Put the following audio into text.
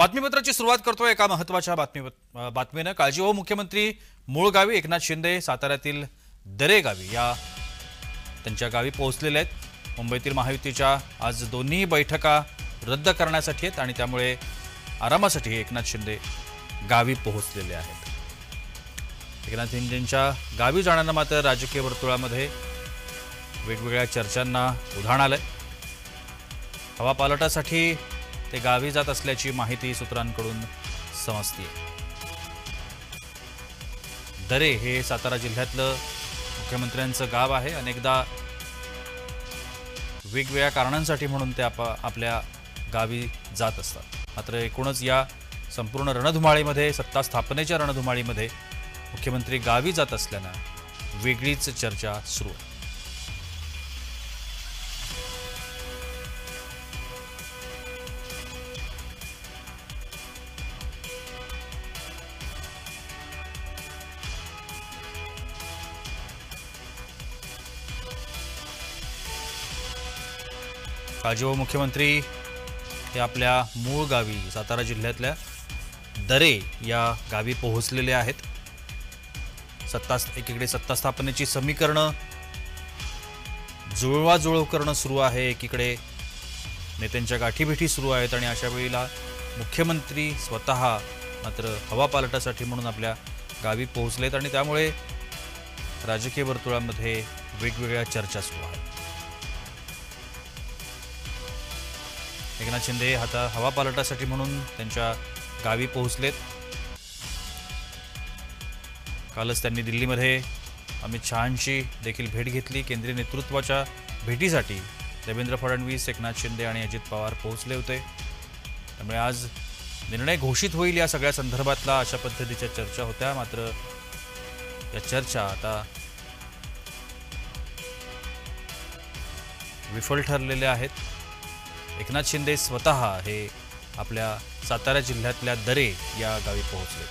बातमीपत्राची सुरुवात करतोय एका महत्त्वाच्या बातमीने। काळजी हो मुख्यमंत्री मूळ गावी एकनाथ शिंदे साताऱ्यातील दरे गावी या त्यांच्या गावी पोहोचलेले आहेत। मुंबईतील महायुतीच्या आज दोन्ही बैठका रद्द करण्यासाठी आहेत आणि त्यामुळे आरामासाठी एकनाथ शिंदे गावी पोहोचलेले आहेत। एकनाथ शिंदेंच्या गावी जाण्यानं मात्र राजकीय वर्तुळामध्ये वेगवेगळ्या चर्चांना उधाण आलंय। हवापालटासाठी ते गावी जात असल्याची माहिती सूत्रांकडून समजते। दरे हे सातारा जिल्ह्यातलं मुख्यमंत्र्यांचं गाव आहे। अनेकदा वेगवेगळ्या कारणांसाठी म्हणून ते आपल्या गावी जात असतात। मात्र एकूणच या संपूर्ण रणधुमाळीमध्ये सत्ता स्थापनेच्या रणधुमाळीमध्ये मुख्यमंत्री गावी जात असल्यानं वेगळीच चर्चा सुरू आहे। काळजी हो मुख्यमंत्री हे आपल्या मूळ गावी सातारा जिल्ह्यातल्या दरे या गावी पोहोचलेले आहेत। एकीकडे सत्ता स्थापनेची समीकरणं जुळवाजुळव करणं सुरू आहे, एकीकडे नेत्यांच्या गाठीभेटी सुरू आहेत आणि अशा वेळेला मुख्यमंत्री स्वतः मात्र हवापालटासाठी म्हणून आपल्या गावी पोहोचलेत आणि त्यामुळे राजकीय वर्तुळामध्ये वेगवेगळ्या चर्चा सुरू आहेत। एकनाथ शिंदे आता हवापालटासाठी म्हणून त्यांच्या गावी पोहोचलेत। कालच त्यांनी दिल्लीमध्ये अमित शहांची देखील भेट घेतली। केंद्रीय नेतृत्वाच्या भेटीसाठी देवेंद्र फडणवीस, एकनाथ शिंदे आणि अजित पवार पोहोचले होते। त्यामुळे आज निर्णय घोषित होईल या सगळ्या संदर्भातला अशा पद्धतीच्या चर्चा होत्या। मात्र या चर्चा आता विफल ठरलेल्या आहेत। एकनाथ शिंदे स्वतः हे आपल्या सातारा जिल्ह्यातल्या दरे या गावी पोहोचले।